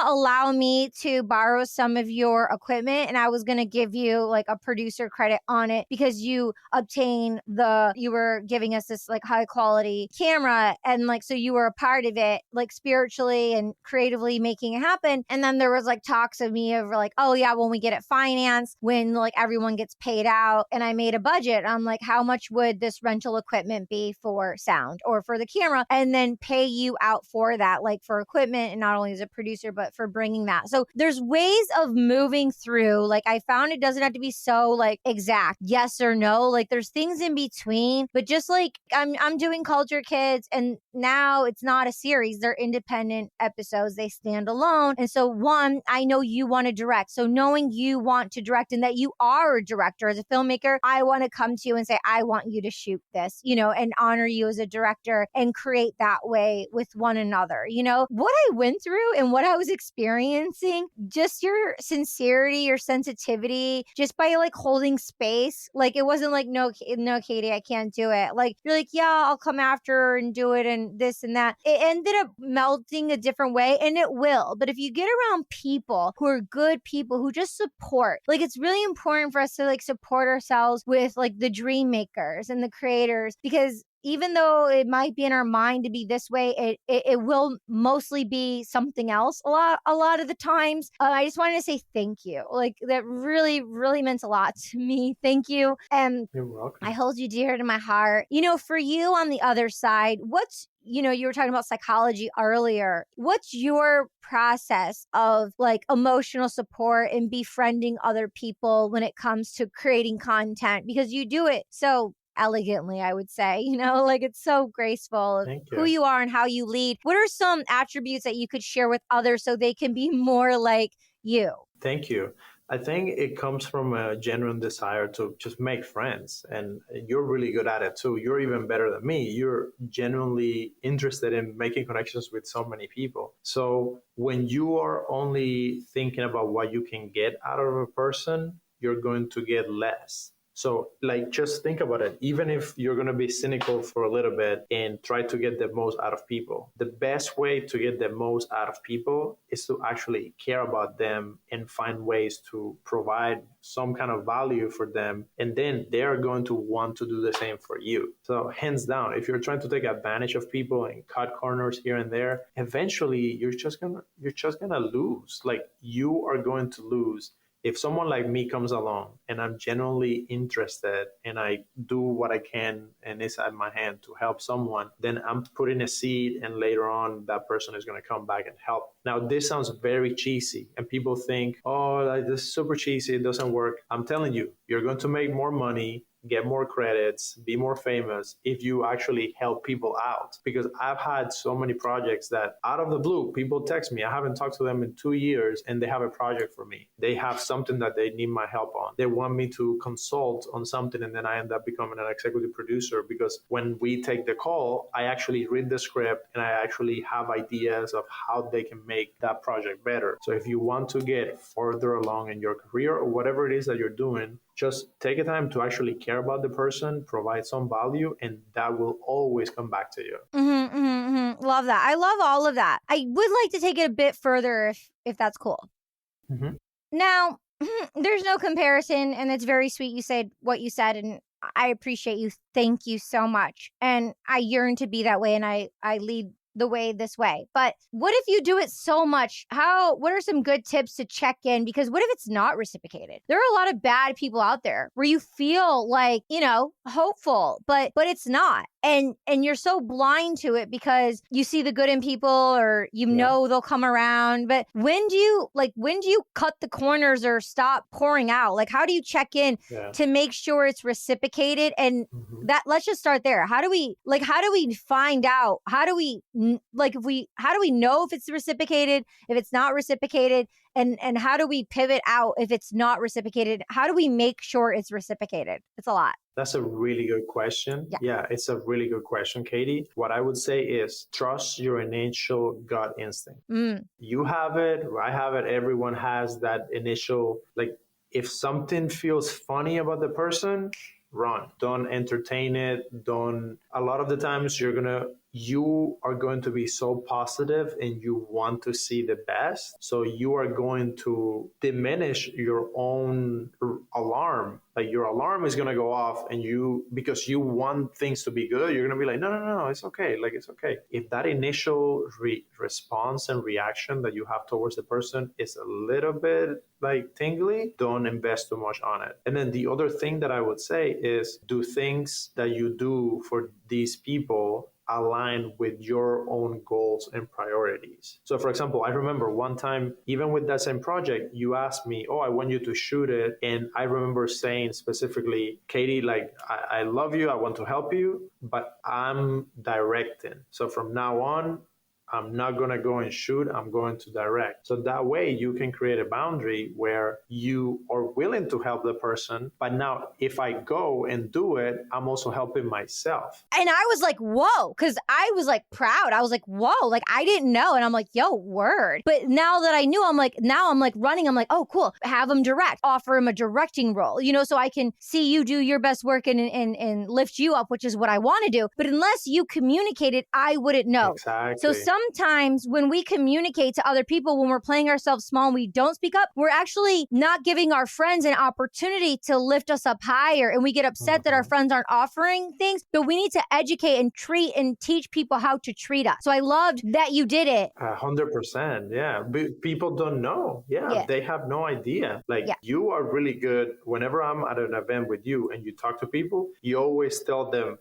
allow me to borrow some of your equipment, and I was gonna give you like a producer credit on it because you were giving us this like high quality camera, and like so you were a part of it, like spiritually and creatively making it happen. And then there was like talks of me of like, oh yeah, when we get it financed, when like everyone gets paid out, and I made a budget. I'm like, how much would this rental equipment be for sound or for the camera? And then pay you out for that, like for equipment, and not only as a producer, but for bringing that. So there's ways of moving through. Like I found it doesn't have to be so like exact yes or no. Like there's things in between, but just like I'm doing Culture Kids, and now it's not a series. They're independent episodes. They stand alone. And so one, I know you want to direct. So knowing you want to direct and that you are a director as a filmmaker, I want to come to you and say, I want you to shoot this, you know, and honor you as a director and create that way with one another. You know, what I went through and what I was experiencing, just your sincerity, your sensitivity, just by like holding space. Like it wasn't like, no, Katie, I can't do it. Like you're like, yeah, I'll come after her and do it and this and that. It ended up melting a different way, and it will. But if you get around people who are good people who just support, like it's really important for us to like support ourselves with like the dream makers and the creators, because even though it might be in our mind to be this way, it will mostly be something else a lot of the times. I just wanted to say thank you. Like that really, really meant a lot to me. Thank you. And You're welcome. I hold you dear to my heart. For you on the other side, you were talking about psychology earlier. What's your process of like emotional support and befriending other people when it comes to creating content? Because you do it so elegantly, I would say, like it's so graceful of Thank who you. you are and how you lead. What are some attributes that you could share with others so they can be more like you? Thank you. I think it comes from a genuine desire to just make friends. And you're really good at it too. You're even better than me. You're genuinely interested in making connections with so many people. So when you are only thinking about what you can get out of a person, you're going to get less. So, like, just think about it. Even if you're going to be cynical for a little bit and try to get the most out of people, the best way to get the most out of people is to actually care about them and find ways to provide some kind of value for them. And then they're going to want to do the same for you. So, hands down, if you're trying to take advantage of people and cut corners here and there, eventually you're just gonna lose. Like, you are going to lose. If someone like me comes along and I'm genuinely interested and I do what I can and it's at my hand to help someone, then I'm putting a seed and later on that person is going to come back and help. Now, this sounds very cheesy and people think, oh, like, this is super cheesy, it doesn't work. I'm telling you, you're going to make more money, get more credits, be more famous if you actually help people out. Because I've had so many projects that out of the blue, people text me. I haven't talked to them in 2 years and they have a project for me. They have something that they need my help on. They want me to consult on something and then I end up becoming an executive producer because when we take the call, I actually read the script and I actually have ideas of how they can make that project better. So if you want to get further along in your career or whatever it is that you're doing, just take a time to actually care about the person, provide some value, and that will always come back to you. Love that. I love all of that. I would like to take it a bit further if that's cool. Mm-hmm. Now, there's no comparison, and it's very sweet you said what you said, and I appreciate you. Thank you so much. And I yearn to be that way, and I lead the way this way. But what if you do it so much? What are some good tips to check in? Because what if it's not reciprocated? There are a lot of bad people out there where you feel like, hopeful, but it's not. And you're so blind to it because you see the good in people or they'll come around. But when do you cut the corners or stop pouring out? Like, how do you check in to make sure it's reciprocated? And that, let's just start there. How do we find out? How do we know if it's reciprocated, if it's not reciprocated? And how do we pivot out if it's not reciprocated? How do we make sure it's reciprocated? It's a lot. That's a really good question. Yeah, it's a really good question, Katie. What I would say is trust your initial gut instinct. You have it, I have it, everyone has that initial, like, if something feels funny about the person, run. Don't entertain it. A lot of the times you are going to be so positive and you want to see the best. So you are going to diminish your own alarm. Like, your alarm is going to go off and because you want things to be good, you're going to be like, no, it's okay. Like, it's okay. If that initial response and reaction that you have towards the person is a little bit like tingly, don't invest too much on it. And then the other thing that I would say is do things that you do for these people align with your own goals and priorities. So, for example, I remember one time, even with that same project, you asked me, oh, I want you to shoot it. And I remember saying specifically, Katie, like, I love you, I want to help you, but I'm directing. So from now on, I'm not going to go and shoot, I'm going to direct. So that way you can create a boundary where you are willing to help the person. But now if I go and do it, I'm also helping myself. And I was like, whoa, because I was like proud. I was like, whoa, like I didn't know. And I'm like, yo, word. But now that I knew, I'm like running. I'm like, oh, cool. Have him direct, offer him a directing role, so I can see you do your best work and lift you up, which is what I want to do. But unless you communicate it, I wouldn't know. Exactly. So sometimes when we communicate to other people, when we're playing ourselves small and we don't speak up, we're actually not giving our friends an opportunity to lift us up higher. And we get upset that our friends aren't offering things. But we need to educate and treat and teach people how to treat us. So I loved that you did it. 100%. Yeah. People don't know. Yeah. They have no idea. Like you are really good. Whenever I'm at an event with you and you talk to people, you always tell them,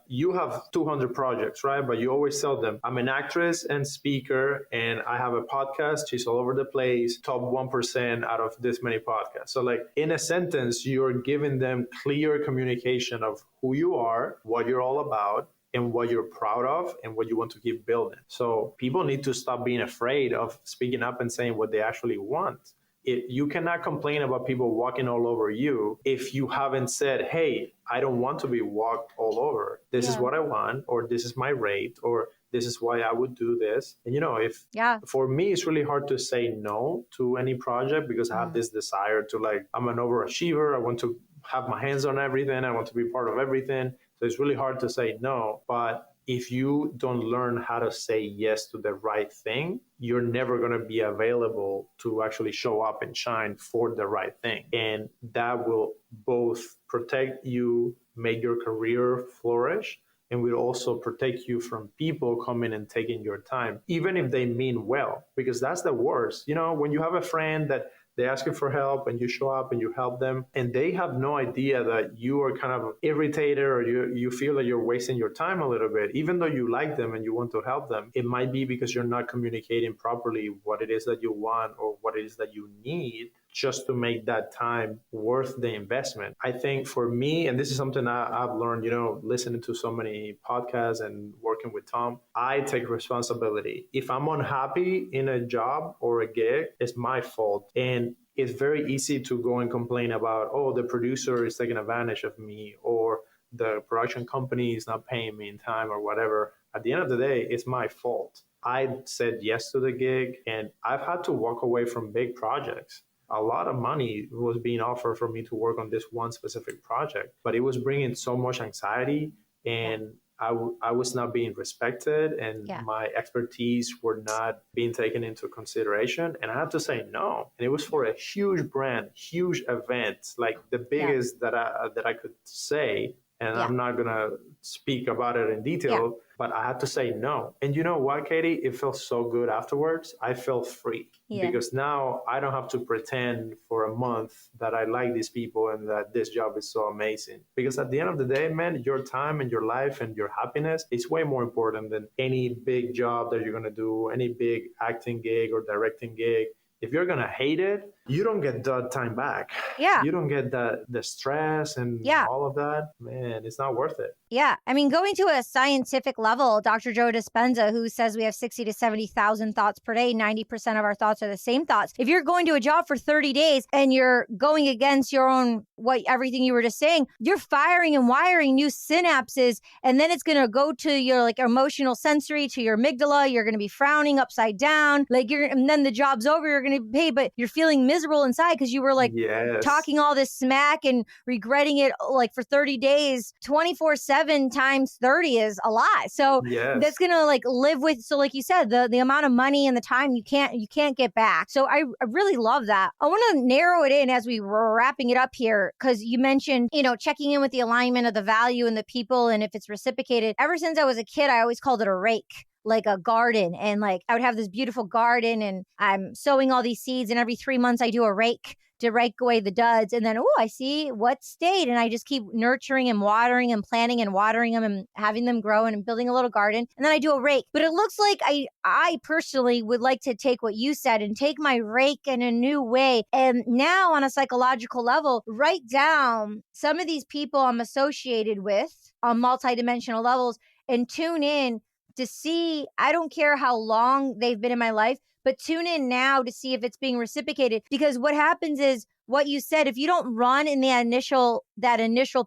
you have 200 projects, right? But you always tell them, I'm an actress and speaker and I have a podcast. She's all over the place, top 1% out of this many podcasts. So like in a sentence, you're giving them clear communication of who you are, what you're all about, and what you're proud of and what you want to keep building. So people need to stop being afraid of speaking up and saying what they actually want. You cannot complain about people walking all over you if you haven't said, hey, I don't want to be walked all over. This is what I want, or this is my rate, or this is why I would do this. And, for me, it's really hard to say no to any project because I have this desire to I'm an overachiever. I want to have my hands on everything. I want to be part of everything. So it's really hard to say no. But if you don't learn how to say yes to the right thing, you're never going to be available to actually show up and shine for the right thing. And that will both protect you, make your career flourish, and will also protect you from people coming and taking your time, even if they mean well, because that's the worst. When you have a friend that they ask you for help and you show up and you help them and they have no idea that you are kind of irritated or you feel that you're wasting your time a little bit, even though you like them and you want to help them, it might be because you're not communicating properly what it is that you want or what it is that you need just to make that time worth the investment. I think for me, and this is something I've learned, listening to so many podcasts and working with Tom, I take responsibility. If I'm unhappy in a job or a gig, it's my fault. And it's very easy to go and complain about, the producer is taking advantage of me or the production company is not paying me in time or whatever. At the end of the day, it's my fault. I said yes to the gig and I've had to walk away from big projects. A lot of money was being offered for me to work on this one specific project, but it was bringing so much anxiety and I was not being respected and my expertise were not being taken into consideration. And I had to say no. And it was for a huge brand, huge event, like the biggest that I could say. And I'm not going to speak about it in detail, but I had to say no. And you know what, Katie? It felt so good afterwards. I felt free because now I don't have to pretend for a month that I like these people and that this job is so amazing. Because at the end of the day, man, your time and your life and your happiness is way more important than any big job that you're going to do, any big acting gig or directing gig. If you're going to hate it, you don't get that time back. You don't get the stress and all of that. Man, it's not worth it. Yeah. I mean, going to a scientific level, Dr. Joe Dispenza, who says we have 60 to 70,000 thoughts per day, 90% of our thoughts are the same thoughts. If you're going to a job for 30 days and you're going against your own, everything you were just saying, you're firing and wiring new synapses. And then it's going to go to your emotional sensory, to your amygdala. You're going to be frowning upside down. And then the job's over. You're going to pay, but you're feeling miserable inside because you were talking all this smack and regretting it for 30 days. 24/7 times 30 is a lot. So that's going to live with. So like you said, the amount of money and the time you can't get back. So I really love that. I want to narrow it in as we were wrapping it up here, because you mentioned, checking in with the alignment of the value and the people and if it's reciprocated. Ever since I was a kid, I always called it a rake. Like a garden. And I would have this beautiful garden and I'm sowing all these seeds and every 3 months I do a rake to rake away the duds. And then, I see what stayed. And I just keep nurturing and watering and planting and watering them and having them grow and building a little garden. And then I do a rake. But it looks like I personally would like to take what you said and take my rake in a new way. And now on a psychological level, write down some of these people I'm associated with on multidimensional levels and tune in to see, I don't care how long they've been in my life, but tune in now to see if it's being reciprocated. Because what happens is what you said, if you don't run in that initial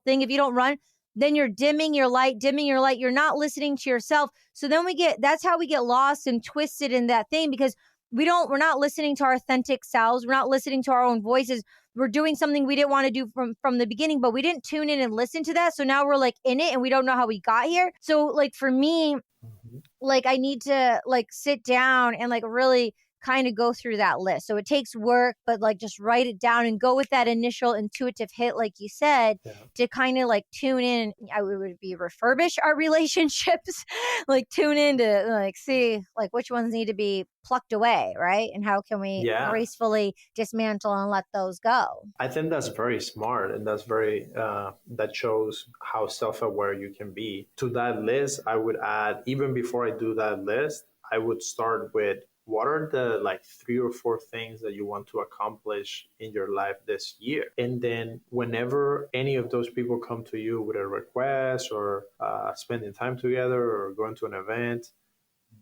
thing, if you don't run, then you're dimming your light. You're not listening to yourself. So then that's how we get lost and twisted in that thing, because we're not listening to our authentic selves. We're not listening to our own voices. We're doing something we didn't want to do from the beginning, but we didn't tune in and listen to that. So now we're in it and we don't know how we got here. So for me, like I need to like sit down and like really kind of go through that list. So it takes work, but like just write it down and go with that initial intuitive hit, like you said, Yeah. to kind of like tune in. I would be refurbish our relationships, like tune in to like see like which ones need to be plucked away, right? And how can we Yeah. gracefully dismantle and let those go? I think that's very smart, and that's very that shows how self-aware you can be. To that list, I would add, even before I do that list, I would start with what are the like 3 or 4 things that you want to accomplish in your life this year, and then whenever any of those people come to you with a request or spending time together or going to an event,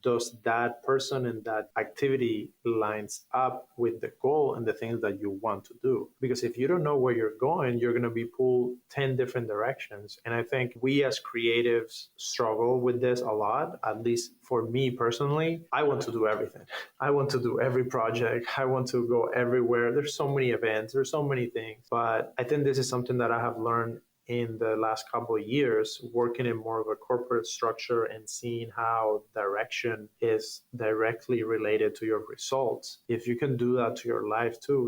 does that person and that activity lines up with the goal and the things that you want to do? Because if you don't know where you're going, you're going to be pulled 10 different directions. And I think we as creatives struggle with this a lot. At least for me personally, I want to do everything. I want to do every project. I want to go everywhere. There's so many events, there's so many things. But I think this is something that I have learned in the last couple of years, working in more of a corporate structure and seeing how direction is directly related to your results. If you can do that to your life too,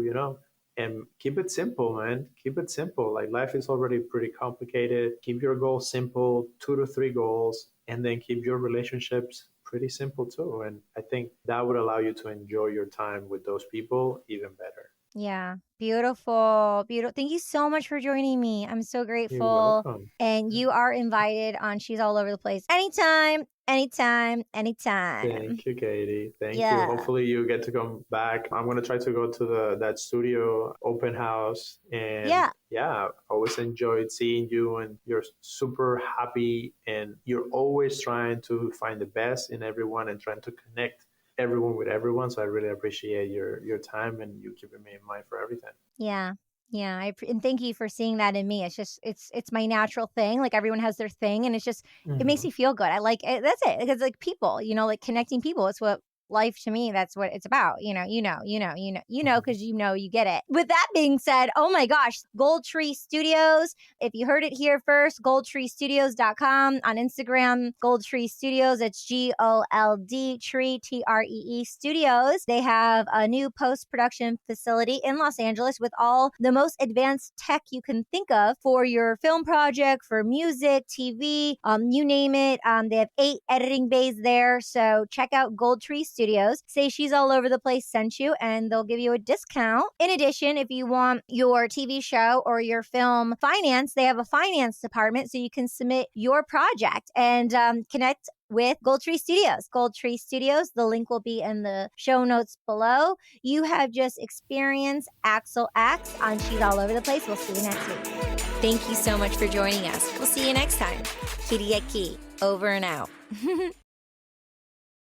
and keep it simple, man. Keep it simple. Like life is already pretty complicated. Keep your goals simple, 2 to 3 goals, and then keep your relationships pretty simple too. And I think that would allow you to enjoy your time with those people even better. Yeah. Beautiful. Beautiful. Thank you so much for joining me. I'm so You're grateful. welcome. And you are invited on She's All Over the Place anytime, anytime, anytime. Thank you, Katie. Thank you. Yeah. Hopefully you get to come back. I'm gonna try to go to that studio open house. And Yeah. yeah, always enjoyed seeing you, and you're super happy and you're always trying to find the best in everyone and trying to connect everyone with everyone. So I really appreciate your time and you keeping me in mind for everything. Yeah. Yeah. And thank you for seeing that in me. It's just, it's my natural thing. Like everyone has their thing and it's just, it makes Hmm. me feel good. I like it. That's it. Because like people, like connecting people, it's what life to me, that's what it's about. Hmm. Because you get it. With that being said, oh my gosh, Gold Tree Studios. If you heard it here first, goldtreestudios.com, on Instagram, Gold Tree Studios. It's GOLD Tree, TREE Studios. They have a new post production facility in Los Angeles with all the most advanced tech you can think of for your film project, for music, TV, you name it. They have 8 editing bays there. So check out Gold Tree Studios. Say She's All Over the Place sent you, and they'll give you a discount. In addition, if you want your TV show or your film finance, they have a finance department, so you can submit your project and connect with Gold Tree Studios. Gold Tree Studios, the link will be in the show notes below. You have just experienced Axel Axe on She's All Over the Place. We'll see you next week. Thank you so much for joining us. We'll see you next time. Kitty at Key, over and out.